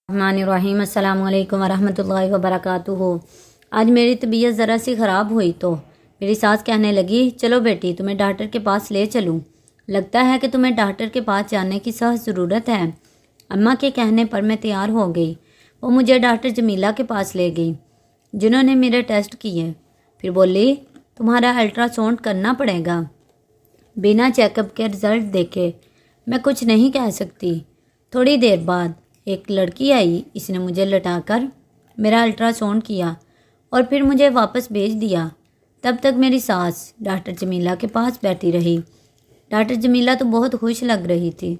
रहमानिर्रहीम। अस्सलाम वालेकुम वरहमतुल्लाहि वबरकातुहू। आज मेरी तबीयत ज़रा सी ख़राब हुई तो मेरी सास कहने लगी, चलो बेटी तुम्हें डॉक्टर के पास ले चलूँ, लगता है कि तुम्हें डॉक्टर के पास जाने की सख्त ज़रूरत है। अम्मा के कहने पर मैं तैयार हो गई। वो मुझे डॉक्टर जमीला के पास ले गई, जिन्होंने मेरे टेस्ट किए। फिर बोली, तुम्हारा अल्ट्रासाउंड करना पड़ेगा, बिना चेकअप के रिज़ल्ट देखे मैं कुछ नहीं कह सकती। थोड़ी देर बाद एक लड़की आई, इसने मुझे लटाकर मेरा अल्ट्रासाउंड किया और फिर मुझे वापस भेज दिया। तब तक मेरी सास डॉक्टर जमीला के पास बैठी रही। डॉक्टर जमीला तो बहुत खुश लग रही थी,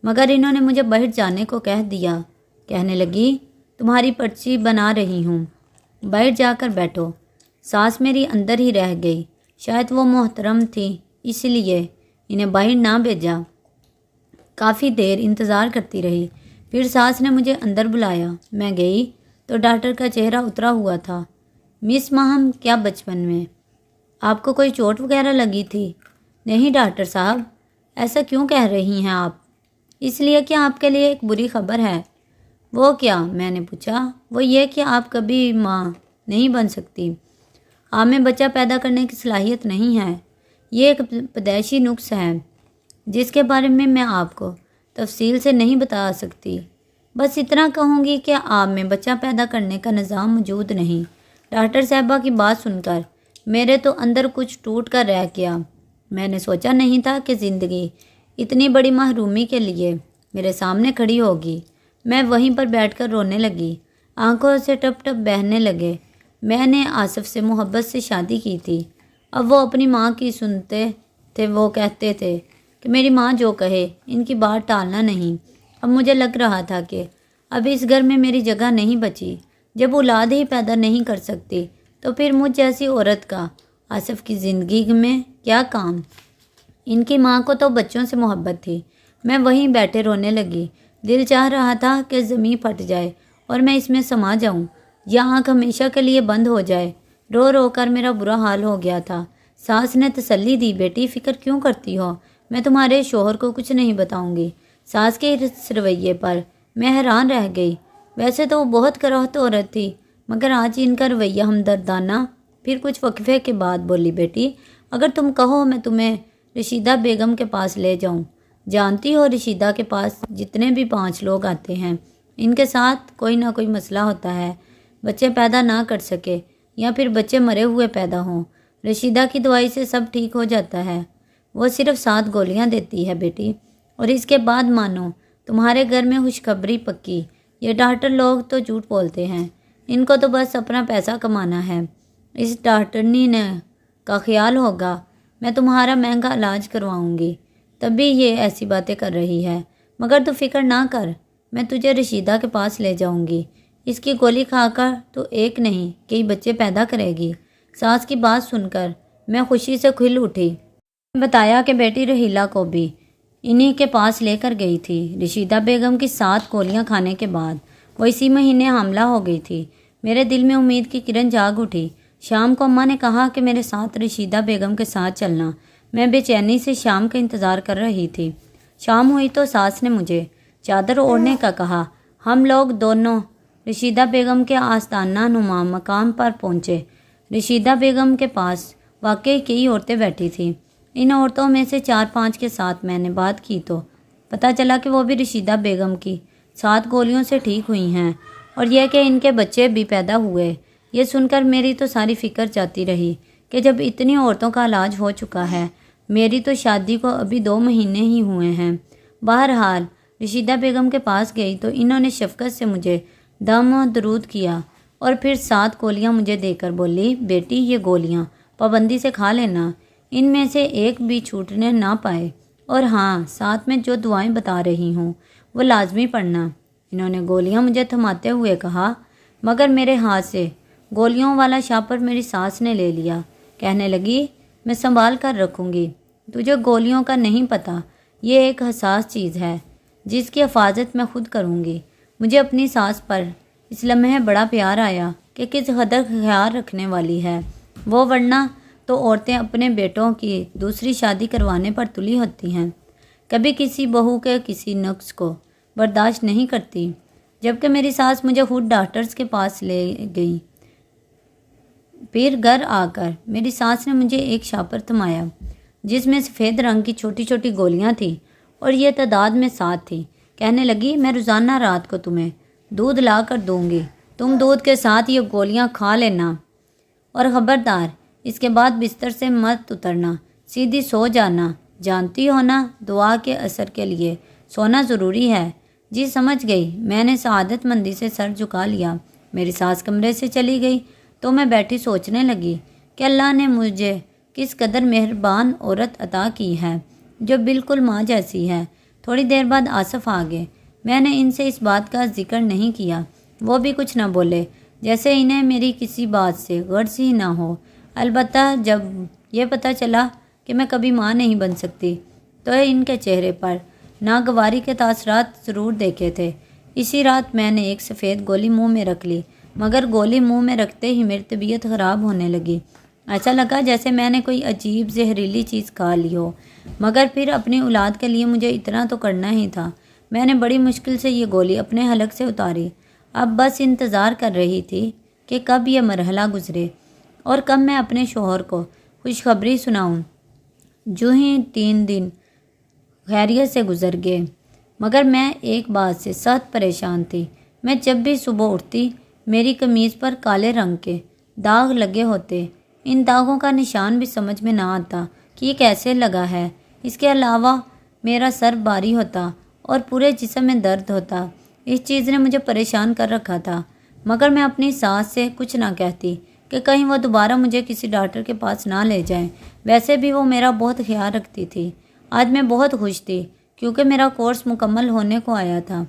मगर इन्होंने मुझे बाहर जाने को कह दिया। कहने लगी, तुम्हारी पर्ची बना रही हूँ, बाहर जाकर बैठो। सास मेरी अंदर ही रह गई। शायद वो मोहतरम थी, इसलिए इन्हें बाहर ना भेजा। काफ़ी देर इंतज़ार करती रही। फिर सास ने मुझे अंदर बुलाया। मैं गई तो डॉक्टर का चेहरा उतरा हुआ था। मिस माहम, क्या बचपन में आपको कोई चोट वगैरह लगी थी? नहीं डॉक्टर साहब। ऐसा क्यों कह रही हैं आप? इसलिए कि आपके लिए एक बुरी खबर है। वो क्या? मैंने पूछा। वो ये कि आप कभी माँ नहीं बन सकती। आप में बच्चा पैदा करने की सलाहियत नहीं है। ये एक पैदाइशी नुक्स है जिसके बारे में मैं आपको तफसील से नहीं बता सकती। बस इतना कहूँगी कि आप में बच्चा पैदा करने का निज़ाम मौजूद नहीं। डॉक्टर साहबा की बात सुनकर मेरे तो अंदर कुछ टूट कर रह गया। मैंने सोचा नहीं था कि ज़िंदगी इतनी बड़ी महरूमी के लिए मेरे सामने खड़ी होगी। मैं वहीं पर बैठकर रोने लगी। आंखों से टप टप बहने लगे। मैंने आसिफ से मोहब्बत से शादी की थी। अब वो अपनी माँ की सुनते थे। वो कहते थे कि मेरी माँ जो कहे इनकी बात टालना नहीं। अब मुझे लग रहा था कि अब इस घर में मेरी जगह नहीं बची। जब औलाद ही पैदा नहीं कर सकती तो फिर मुझ जैसी औरत का आसिफ की ज़िंदगी में क्या काम। इनकी माँ को तो बच्चों से मोहब्बत थी। मैं वहीं बैठे रोने लगी। दिल चाह रहा था कि ज़मीन फट जाए और मैं इसमें समा जाऊँ, या आँख हमेशा के लिए बंद हो जाए। रो रो कर मेरा बुरा हाल हो गया था। सास ने तसल्ली दी, बेटी फ़िक्र क्यों करती हो, मैं तुम्हारे शोहर को कुछ नहीं बताऊंगी। सास के इस रवैये पर मैं हैरान रह गई। वैसे तो वो बहुत करहत औरत थी, मगर आज इनका रवैया हमदर्दाना। फिर कुछ वक्फे के बाद बोली, बेटी अगर तुम कहो मैं तुम्हें रशीदा बेगम के पास ले जाऊं। जानती हो रशीदा के पास जितने भी 5 लोग आते हैं, इनके साथ कोई ना कोई मसला होता है। बच्चे पैदा ना कर सके या फिर बच्चे मरे हुए पैदा हों, रशीदा की दवाई से सब ठीक हो जाता है। वो सिर्फ 7 गोलियां देती है बेटी, और इसके बाद मानो तुम्हारे घर में खुशखबरी पक्की। ये डॉक्टर लोग तो झूठ बोलते हैं, इनको तो बस अपना पैसा कमाना है। इस डॉक्टरनी ने का ख्याल होगा मैं तुम्हारा महंगा इलाज करवाऊंगी, तभी ये ऐसी बातें कर रही है। मगर तू फिक्र ना कर, मैं तुझे रशीदा के पास ले जाऊंगी। इसकी गोली खाकर तो एक नहीं कई बच्चे पैदा करेगी। सास की बात सुनकर मैं खुशी से खिल उठी। बताया कि बेटी रहीला को भी इन्हीं के पास लेकर गई थी। रशीदा बेगम की 7 गोलियां खाने के बाद वो इसी महीने हामला हो गई थी। मेरे दिल में उम्मीद की किरण जाग उठी। शाम को अम्मा ने कहा कि मेरे साथ रशीदा बेगम के साथ चलना। मैं बेचैनी से शाम का इंतज़ार कर रही थी। शाम हुई तो सास ने मुझे चादर ओढ़ने का कहा। हम लोग दोनों रशीदा बेगम के आस्ताना नुमा मकाम पर पहुँचे। रशीदा बेगम के पास वाकई कई औरतें बैठी थीं। इन औरतों में से 4-5 के साथ मैंने बात की तो पता चला कि वो भी रशीदा बेगम की 7 गोलियों से ठीक हुई हैं, और यह कि इनके बच्चे भी पैदा हुए। ये सुनकर मेरी तो सारी फिक्र जाती रही कि जब इतनी औरतों का इलाज हो चुका है, मेरी तो शादी को अभी 2 महीने ही हुए हैं। बहरहाल रशीदा बेगम के पास गई तो इन्होंने शफकत से मुझे दम और दरूद किया और फिर 7 गोलियां मुझे देकर बोली, बेटी ये गोलियां पाबंदी से खा लेना, इनमें से एक भी छूटने ना पाए, और हाँ साथ में जो दुआएं बता रही हूँ वो लाजमी पढ़ना। इन्होंने गोलियां मुझे थमाते हुए कहा, मगर मेरे हाथ से गोलियों वाला शापर मेरी सास ने ले लिया। कहने लगी, मैं संभाल कर रखूँगी, तुझे गोलियों का नहीं पता। ये एक हसास चीज़ है जिसकी हिफाजत मैं खुद करूँगी। मुझे अपनी सास पर इस लम्हे बड़ा प्यार आया कि किस कदर ख्याल रखने वाली है वो, वरना तो औरतें अपने बेटों की दूसरी शादी करवाने पर तुली होती हैं, कभी किसी बहू के किसी नुक्स को बर्दाश्त नहीं करती। جبکہ میری ساس مجھے خود ڈاکٹرز کے پاس لے گئی۔ پھر گھر آ کر میری ساس نے مجھے ایک شاپر تھمایا جس میں سفید رنگ کی چھوٹی چھوٹی گولیاں تھیں اور یہ تعداد میں 7 تھی۔ کہنے لگی، میں روزانہ رات کو تمہیں دودھ لا کر دوں گی، تم دودھ کے ساتھ یہ گولیاں کھا لینا، اور خبردار اس کے بعد بستر سے مت اترنا، سیدھی سو جانا، جانتی ہو نا دعا کے اثر کے لیے سونا ضروری ہے۔ جی سمجھ گئی۔ میں نے سعادت مندی سے سر جھکا لیا۔ میری ساس کمرے سے چلی گئی تو میں بیٹھی سوچنے لگی کہ اللہ نے مجھے کس قدر مہربان عورت عطا کی ہے جو بالکل ماں جیسی ہے۔ تھوڑی دیر بعد آصف آ گئے۔ میں نے ان سے اس بات کا ذکر نہیں کیا، وہ بھی کچھ نہ بولے، جیسے انہیں میری کسی بات سے غرض ہی نہ ہو۔ البتہ جب یہ پتہ چلا کہ میں کبھی ماں نہیں بن سکتی تو ان کے چہرے پر ناگواری کے تاثرات ضرور دیکھے تھے۔ اسی رات میں نے ایک سفید گولی منہ میں رکھ لی، مگر گولی منہ میں رکھتے ہی میری طبیعت خراب ہونے لگی۔ ایسا لگا جیسے میں نے کوئی عجیب زہریلی چیز کھا لی ہو، مگر پھر اپنی اولاد کے لیے مجھے اتنا تو کرنا ہی تھا۔ میں نے بڑی مشکل سے یہ گولی اپنے حلق سے اتاری۔ اب بس انتظار کر رہی تھی کہ کب یہ مرحلہ گزرے اور کب میں اپنے شوہر کو خوشخبری سناؤں۔ جو ہی 3 دن خیریت سے گزر گئے، مگر میں ایک بات سے سخت پریشان تھی۔ میں جب بھی صبح اٹھتی میری قمیض پر کالے رنگ کے داغ لگے ہوتے۔ ان داغوں کا نشان بھی سمجھ میں نہ آتا کہ یہ کیسے لگا ہے۔ اس کے علاوہ میرا سر بھاری ہوتا اور پورے جسم میں درد ہوتا۔ اس چیز نے مجھے پریشان کر رکھا تھا، مگر میں اپنی ساس سے کچھ نہ کہتی کہ کہیں وہ دوبارہ مجھے کسی ڈاکٹر کے پاس نہ لے جائیں۔ ویسے بھی وہ میرا بہت خیال رکھتی تھی۔ آج میں بہت خوش تھی کیونکہ میرا کورس مکمل ہونے کو آیا تھا۔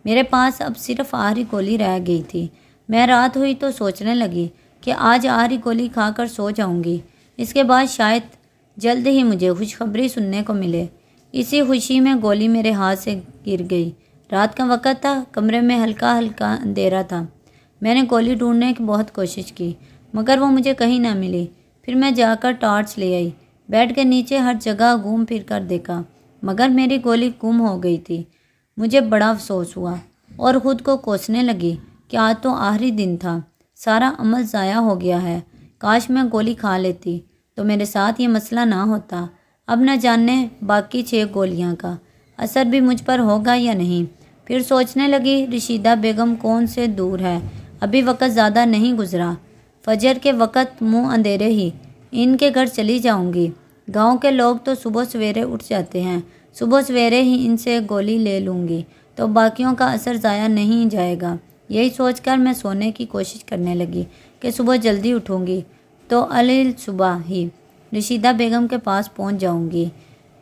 میرے پاس اب صرف آخری گولی رہ گئی تھی۔ میں رات ہوئی تو سوچنے لگی کہ آج آخری گولی کھا کر سو جاؤں گی، اس کے بعد شاید جلد ہی مجھے خوشخبری سننے کو ملے۔ اسی خوشی میں گولی میرے ہاتھ سے گر گئی۔ رات کا وقت تھا، کمرے میں ہلکا ہلکا اندھیرا تھا۔ میں نے گولی ڈھونڈنے کی بہت کوشش کی، مگر وہ مجھے کہیں نہ ملی۔ پھر میں جا کر ٹارچ لے آئی، بیڈ کے نیچے ہر جگہ گھوم پھر کر دیکھا، مگر میری گولی گم ہو گئی تھی۔ مجھے بڑا افسوس ہوا اور خود کو کوسنے لگی کہ آج تو آخری دن تھا، سارا عمل ضائع ہو گیا ہے۔ کاش میں گولی کھا لیتی تو میرے ساتھ یہ مسئلہ نہ ہوتا۔ اب نہ جانے باقی 6 گولیاں کا اثر بھی مجھ پر ہوگا یا نہیں۔ پھر سوچنے لگی رشیدہ بیگم کون سے دور ہے، ابھی وقت زیادہ نہیں گزرا۔ فجر کے وقت منہ اندھیرے ہی ان کے گھر چلی جاؤں گی۔ گاؤں کے لوگ تو صبح سویرے اٹھ جاتے ہیں، صبح سویرے ہی ان سے گولی لے لوں گی تو باقیوں کا اثر ضائع نہیں جائے گا۔ یہی سوچ کر میں سونے کی کوشش کرنے لگی کہ صبح جلدی اٹھوں گی تو صبح ہی رشیدہ بیگم کے پاس پہنچ جاؤں گی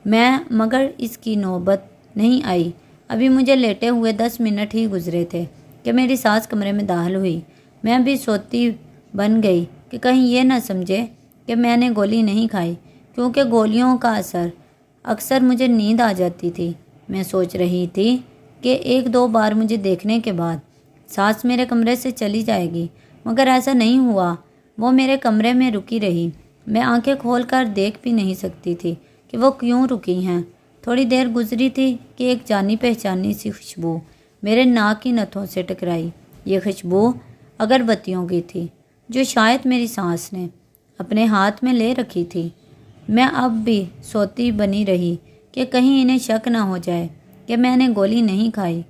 میں، مگر اس کی نوبت نہیں آئی۔ ابھی مجھے لیٹے ہوئے 10 منٹ ہی گزرے تھے کہ میری ساس کمرے میں داخل ہوئی۔ میں بھی سوتی بن گئی کہ کہیں یہ نہ سمجھے کہ میں نے گولی نہیں کھائی، کیونکہ گولیوں کا اثر اکثر مجھے نیند آ جاتی تھی۔ میں سوچ رہی تھی کہ 1-2 بار مجھے دیکھنے کے بعد ساس میرے کمرے سے چلی جائے گی، مگر ایسا نہیں ہوا۔ وہ میرے کمرے میں رکی رہی۔ میں آنکھیں کھول کر دیکھ بھی نہیں سکتی تھی کہ وہ کیوں رکی ہیں۔ تھوڑی دیر گزری تھی کہ ایک جانی پہچانی سی خوشبو میرے ناک کی نتھوں سے ٹکرائی۔ یہ خوشبو اگربتیوں کی تھی جو شاید میری ساس نے اپنے ہاتھ میں لے رکھی تھی۔ میں اب بھی سوتی بنی رہی کہ کہیں انہیں شک نہ ہو جائے کہ میں نے گولی نہیں کھائی،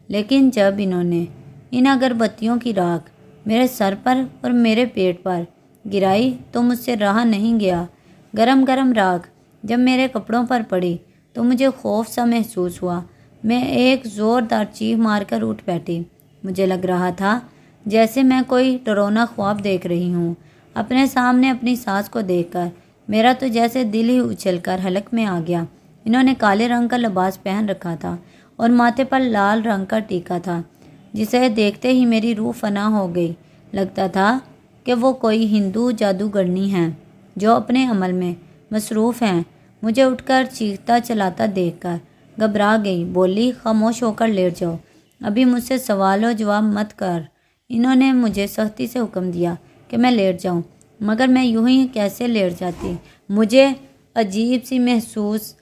لیکن جب انہوں نے ان اگربتیوں کی راکھ میرے سر پر اور میرے پیٹ پر گرائی تو مجھ سے رہا نہیں گیا۔ گرم گرم راکھ جب میرے کپڑوں پر پڑی تو مجھے خوف سا محسوس ہوا۔ میں ایک زوردار چیخ مار کر اٹھ بیٹھی۔ مجھے لگ رہا تھا جیسے میں کوئی ڈراؤنا خواب دیکھ رہی ہوں۔ اپنے سامنے اپنی ساس کو دیکھ کر میرا تو جیسے دل ہی اچھل کر حلق میں آ گیا۔ انہوں نے کالے رنگ کا لباس پہن رکھا تھا اور ماتھے پر لال رنگ کا ٹیکا تھا، جسے دیکھتے ہی میری روح فنا ہو گئی۔ لگتا تھا کہ وہ کوئی ہندو جادوگرنی ہیں جو اپنے عمل میں مصروف ہیں۔ مجھے اٹھ کر چیختا چلاتا دیکھ کر گھبرا گئی، بولی خاموش ہو کر لیٹ جاؤ، ابھی مجھ سے سوال و جواب مت کر۔ انہوں نے مجھے سختی سے حکم دیا کہ میں لیٹ جاؤں، مگر میں یوں ہی کیسے لیٹ جاتی؟ مجھے عجیب سی محسوس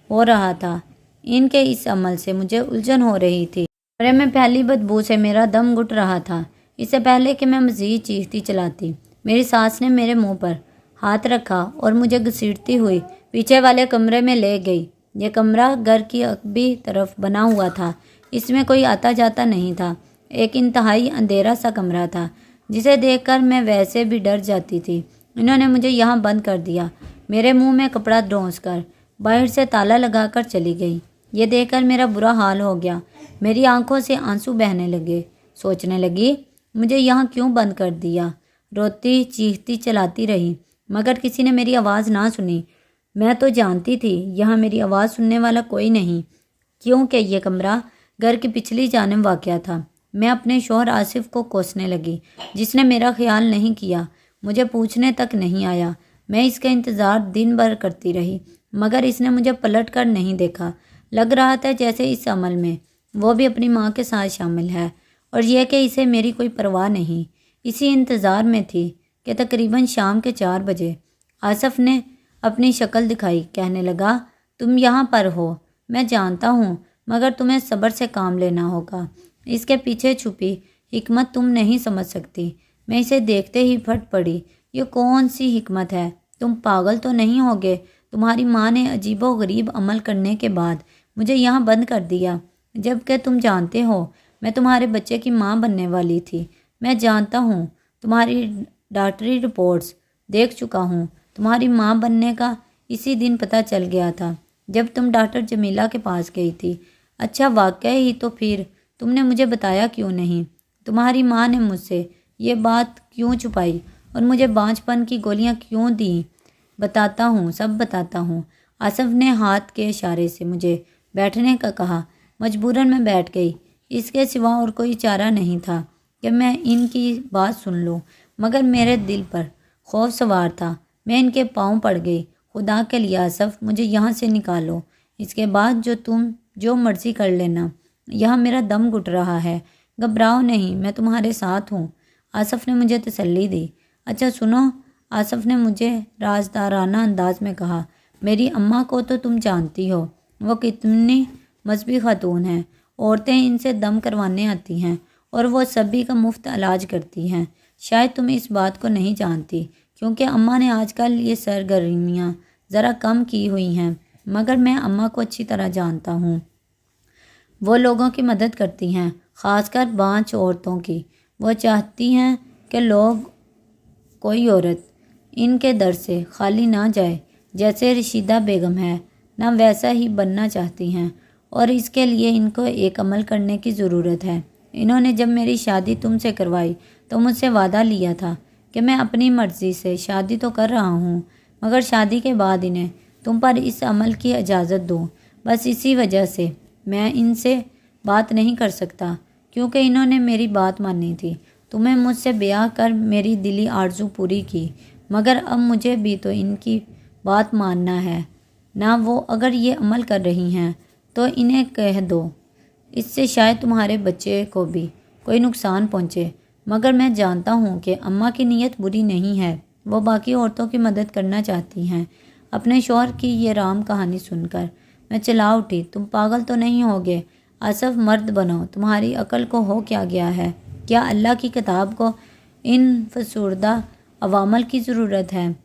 ہو رہا تھا۔ ان کے اس عمل سے مجھے الجھن ہو رہی تھی۔ कमरे में पहली बदबू से मेरा दम घुट रहा था। इससे पहले कि मैं मज़ीद चीखती चलाती, मेरी सास ने मेरे मुंह पर हाथ रखा और मुझे घसीटती हुई पीछे वाले कमरे में ले गई। यह कमरा घर की अगबी तरफ बना हुआ था। इसमें कोई आता जाता नहीं था। एक इंतहाई अंधेरा सा कमरा था जिसे देखकर मैं वैसे भी डर जाती थी। इन्होंने मुझे यहाँ बंद कर दिया। मेरे मुंह में कपड़ा ड्रोंस कर बाहर से ताला लगाकर चली गई। ये देखकर मेरा बुरा हाल हो गया। मेरी आंखों से आंसू बहने लगे। सोचने लगी, मुझे यहाँ क्यों बंद कर दिया। रोती चीखती चलाती रही, मगर किसी ने मेरी आवाज़ ना सुनी। मैं तो जानती थी यहाँ मेरी आवाज़ सुनने वाला कोई नहीं, क्योंकि ये कमरा घर की पिछली जानिब वाक़या था। मैं अपने शौहर आसिफ को कोसने लगी, जिसने मेरा ख्याल नहीं किया, मुझे पूछने तक नहीं आया। मैं इसका इंतज़ार दिन भर करती रही, मगर इसने मुझे पलट कर नहीं देखा। लग रहा था जैसे इस अमल में वो भी अपनी माँ के साथ शामिल है और यह कि इसे मेरी कोई परवाह नहीं। इसी इंतज़ार में थी कि तकरीबन शाम के 4 बजे आसिफ ने अपनी शक्ल दिखाई। कहने लगा, तुम यहाँ पर हो, मैं जानता हूँ, मगर तुम्हें सब्र से काम लेना होगा। इसके पीछे छुपी हिकमत तुम नहीं समझ सकती। मैं इसे देखते ही फट पड़ी। ये कौन सी हिकमत है? तुम पागल तो नहीं होगे? तुम्हारी माँ ने अजीबो गरीब अमल करने के बाद मुझे यहाँ बंद कर दिया, जबकि तुम जानते हो मैं तुम्हारे बच्चे की माँ बनने वाली थी। मैं जानता हूँ, तुम्हारी डॉक्टरी रिपोर्ट्स देख चुका हूँ। तुम्हारी माँ बनने का इसी दिन पता चल गया था जब तुम डॉक्टर जमीला के पास गई थी। अच्छा, वाकई ही तो फिर तुमने मुझे बताया क्यों नहीं? तुम्हारी माँ ने मुझसे ये बात क्यों छुपाई और मुझे बांझपन की गोलियाँ क्यों दी? बताता हूँ, सब बताता हूँ। आसिफ ने हाथ के इशारे से मुझे बैठने का कहा। मजबूरन मैं बैठ गई। इसके सिवा और कोई चारा नहीं था कि मैं इनकी बात सुन लूँ, मगर मेरे दिल पर खौफ सवार था। मैं इनके पाँव पड़ गई। खुदा के लिए आसिफ, मुझे यहाँ से निकालो। इसके बाद तुम जो मर्ज़ी कर लेना। यहाँ मेरा दम घुट रहा है। घबराओ नहीं, मैं तुम्हारे साथ हूँ। आसिफ ने मुझे तसल्ली दी। अच्छा सुनो, आसिफ ने मुझे राजदाराना अंदाज में कहा, मेरी अम्मा को तो तुम जानती हो, वो कितनी मजहबी खातून हैं। औरतें इनसे दम करवाने आती हैं और वो सभी का मुफ्त इलाज करती हैं। शायद तुम इस बात को नहीं जानती, क्योंकि अम्मा ने आजकल ये सरगर्मियाँ ज़रा कम की हुई हैं, मगर मैं अम्मा को अच्छी तरह जानता हूँ। वो लोगों की मदद करती हैं, ख़ासकर बांझ औरतों की। वो चाहती हैं कि कोई औरत इनके दर से खाली ना जाए। जैसे रशीदा बेगम है ना, वैसा ही बनना चाहती हैं, और इसके लिए इनको एक अमल करने की ज़रूरत है। इन्होंने जब मेरी शादी तुमसे करवाई तो मुझसे वादा लिया था कि मैं अपनी मर्ज़ी से शादी तो कर रहा हूँ, मगर शादी के बाद इन्हें तुम पर इस अमल की इजाज़त दूँ। बस इसी वजह से मैं इनसे बात नहीं कर सकता, क्योंकि इन्होंने मेरी बात मानी थी। तुम्हें मुझसे ब्याह कर मेरी दिली आरज़ू पूरी की, मगर अब मुझे भी तो इनकी बात मानना है ना। वो अगर ये अमल कर रही हैं तो इन्हें कह दो, इससे शायद तुम्हारे बच्चे को भी कोई नुकसान पहुँचे। मगर मैं जानता हूँ कि अम्मा की नीयत बुरी नहीं है, वो बाकी औरतों की मदद करना चाहती हैं। अपने शौहर की ये राम कहानी सुनकर मैं चिल्ला उठी, तुम पागल तो नहीं होगे? आसिफ, मर्द बनो। तुम्हारी अकल को हो क्या गया है? क्या अल्लाह की किताब को इन फसूरदा अवामल की ज़रूरत है?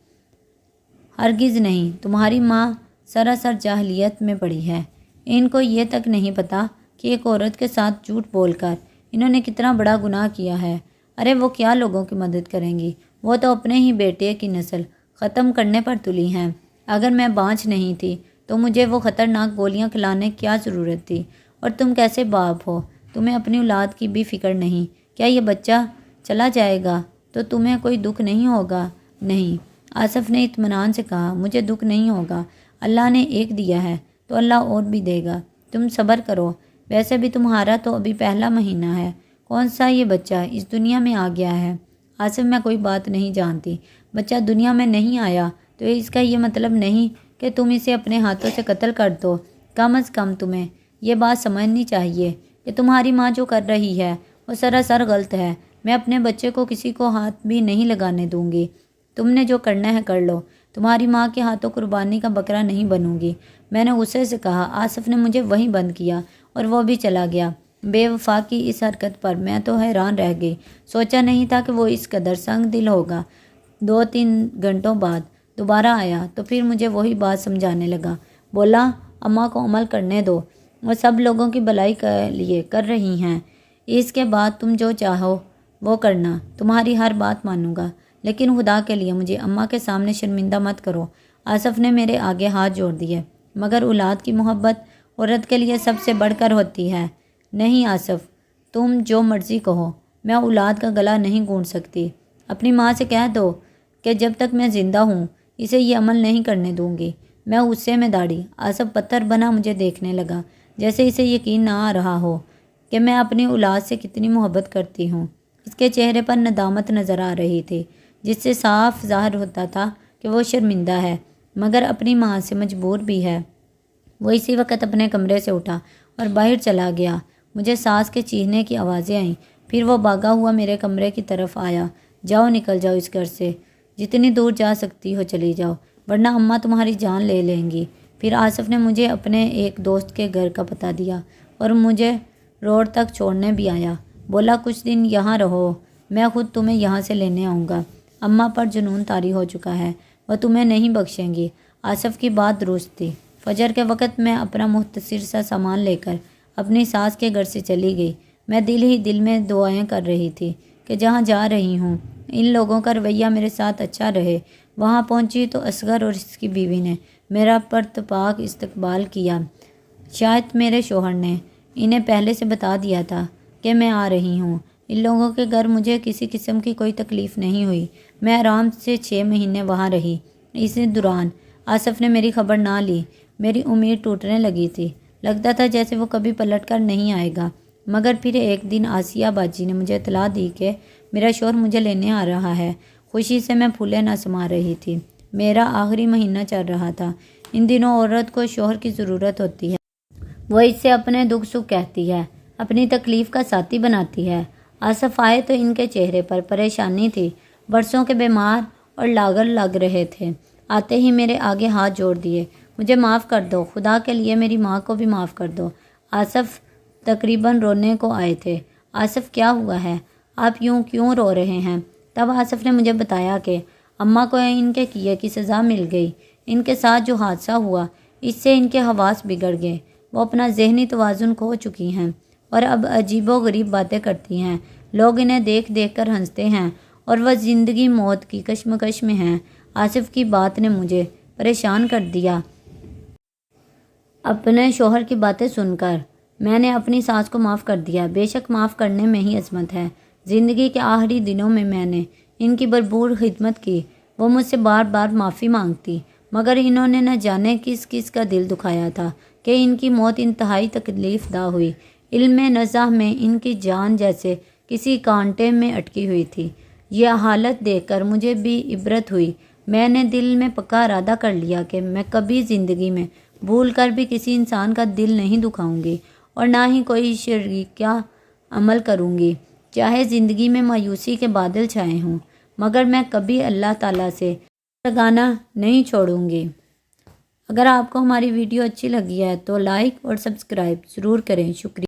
हरगिज़ नहीं। तुम्हारी माँ सरासर जाहलियत में पड़ी है। इनको ये तक नहीं पता कि एक औरत के साथ झूठ बोलकर इन्होंने कितना बड़ा गुनाह किया है। अरे वो क्या लोगों की मदद करेंगी? वो तो अपने ही बेटे की नस्ल ख़त्म करने पर तुली हैं। अगर मैं बाँझ नहीं थी तो मुझे वो ख़तरनाक गोलियां खिलाने की क्या ज़रूरत थी? और तुम कैसे बाप हो? तुम्हें अपनी औलाद की भी फ़िक्र नहीं? क्या ये बच्चा चला जाएगा तो तुम्हें कोई दुख नहीं होगा? नहीं, आसिफ ने इत्मीनान से कहा, मुझे दुख नहीं होगा। अल्लाह ने एक दिया है तो अल्लाह और भी देगा। तुम सब्र करो। वैसे भी तुम्हारा तो अभी पहला महीना है। कौन सा ये बच्चा इस दुनिया में आ गया है? आसिफ, मैं कोई बात नहीं जानती। बच्चा दुनिया में नहीं आया तो इसका ये मतलब नहीं कि तुम इसे अपने हाथों से कत्ल कर दो। कम अज़ कम तुम्हें ये बात समझनी चाहिए कि तुम्हारी माँ जो कर रही है वो सरासर गलत है। मैं अपने बच्चे को किसी को हाथ भी नहीं लगाने दूंगी। तुमने जो करना है कर लो। तुम्हारी माँ के हाथों कुर्बानी का बकरा नहीं बनूंगी। मैंने गुस्से से कहा। आसिफ ने मुझे वहीं बंद किया और वो भी चला गया। بے وفا کی اس حرکت پر میں تو حیران رہ گئی۔ سوچا نہیں تھا کہ وہ اس قدر سنگ دل ہوگا۔ 2-3 گھنٹوں بعد دوبارہ آیا تو پھر مجھے وہی بات سمجھانے لگا۔ بولا اماں کو عمل کرنے دو، وہ سب لوگوں کی بھلائی کے لیے کر رہی ہیں، اس کے بعد تم جو چاہو وہ کرنا، تمہاری ہر بات مانوں گا، لیکن خدا کے لیے مجھے اماں کے سامنے شرمندہ مت کرو۔ آصف نے میرے آگے ہاتھ جوڑ دیے۔ مگر اولاد کی محبت عورت کے لیے سب سے بڑھ کر ہوتی ہے۔ نہیں آصف، تم جو مرضی کہو، میں اولاد کا گلا نہیں گھونٹ سکتی۔ اپنی ماں سے کہہ دو کہ جب تک میں زندہ ہوں اسے یہ عمل نہیں کرنے دوں گی۔ میں غصے میں داڑھی۔ آصف پتھر بنا مجھے دیکھنے لگا، جیسے اسے یقین نہ آ رہا ہو کہ میں اپنی اولاد سے کتنی محبت کرتی ہوں۔ اس کے چہرے پر ندامت نظر آ رہی تھی، جس سے صاف ظاہر ہوتا تھا کہ وہ شرمندہ ہے، مگر اپنی ماں سے مجبور بھی ہے۔ وہ اسی وقت اپنے کمرے سے اٹھا اور باہر چلا گیا۔ مجھے سانس کے چیخنے کی آوازیں آئیں۔ پھر وہ بھاگا ہوا میرے کمرے کی طرف آیا۔ جاؤ، نکل جاؤ اس گھر سے، جتنی دور جا سکتی ہو چلی جاؤ، ورنہ اماں تمہاری جان لے لیں گی۔ پھر آصف نے مجھے اپنے ایک دوست کے گھر کا پتہ دیا اور مجھے روڈ تک چھوڑنے بھی آیا۔ بولا کچھ دن یہاں رہو، میں خود تمہیں یہاں سے لینے آؤں گا۔ اماں پر جنون طاری ہو چکا ہے، وہ تمہیں نہیں بخشیں گی۔ آصف کی بات درست تھی۔ فجر کے وقت میں اپنا مختصر سا سامان لے کر اپنی ساس کے گھر سے چلی گئی۔ میں دل ہی دل میں دعائیں کر رہی تھی کہ جہاں جا رہی ہوں ان لوگوں کا رویہ میرے ساتھ اچھا رہے۔ وہاں پہنچی تو اصغر اور اس کی بیوی نے میرا پرتپاک استقبال کیا۔ شاید میرے شوہر نے انہیں پہلے سے بتا دیا تھا کہ میں آ رہی ہوں۔ ان لوگوں کے گھر مجھے کسی قسم کی کوئی تکلیف نہیں ہوئی۔ میں آرام سے 6 مہینے وہاں رہی۔ اس دوران آصف نے میری خبر نہ لی۔ میری امید ٹوٹنے لگی تھی۔ لگتا تھا جیسے وہ کبھی پلٹ کر نہیں آئے گا۔ مگر پھر ایک دن آسیہ باجی نے مجھے اطلاع دی کہ میرا شوہر مجھے لینے آ رہا ہے۔ خوشی سے میں پھولے نہ سما رہی تھی۔ میرا آخری مہینہ چل رہا تھا۔ ان دنوں عورت کو شوہر کی ضرورت ہوتی ہے۔ وہ اس سے اپنے دکھ سکھ کہتی ہے، اپنی تکلیف کا ساتھی بناتی ہے۔ آصف آئے تو ان کے چہرے پر پریشانی تھی۔ برسوں کے بیمار اور لاغر لگ رہے تھے۔ آتے ہی میرے آگے ہاتھ جوڑ دیے۔ مجھے معاف کر دو، خدا کے لیے میری ماں کو بھی معاف کر دو۔ آصف تقریباً رونے کو آئے تھے۔ آصف کیا ہوا ہے؟ آپ یوں کیوں رو رہے ہیں؟ تب آصف نے مجھے بتایا کہ اماں کو ان کے کیے کی سزا مل گئی۔ ان کے ساتھ جو حادثہ ہوا اس سے ان کے حواس بگڑ گئے۔ وہ اپنا ذہنی توازن کھو چکی ہیں اور اب عجیب و غریب باتیں کرتی ہیں۔ لوگ انہیں دیکھ دیکھ کر ہنستے ہیں اور وہ زندگی موت کی کشمکش میں ہیں۔ آصف کی بات نے مجھے پریشان کر دیا۔ اپنے شوہر کی باتیں سن کر میں نے اپنی ساس کو معاف کر دیا۔ بے شک معاف کرنے میں ہی عظمت ہے۔ زندگی کے آخری دنوں میں نے ان کی بھرپور خدمت کی۔ وہ مجھ سے بار بار معافی مانگتی، مگر انہوں نے نہ جانے کس کس کا دل دکھایا تھا کہ ان کی موت انتہائی تکلیف دہ ہوئی۔ علم نزاع میں ان کی جان جیسے کسی کانٹے میں اٹکی ہوئی تھی۔ یہ حالت دیکھ کر مجھے بھی عبرت ہوئی۔ میں نے دل میں پکا ارادہ کر لیا کہ میں کبھی زندگی میں بھول کر بھی کسی انسان کا دل نہیں دکھاؤں گی اور نہ ہی کوئی شرکیہ عمل کروں گی، چاہے زندگی میں مایوسی کے بادل چھائے ہوں، مگر میں کبھی اللہ تعالیٰ سے لگانا نہیں چھوڑوں گی۔ اگر آپ کو ہماری ویڈیو اچھی لگی ہے تو لائک اور سبسکرائب ضرور کریں۔ شکریہ۔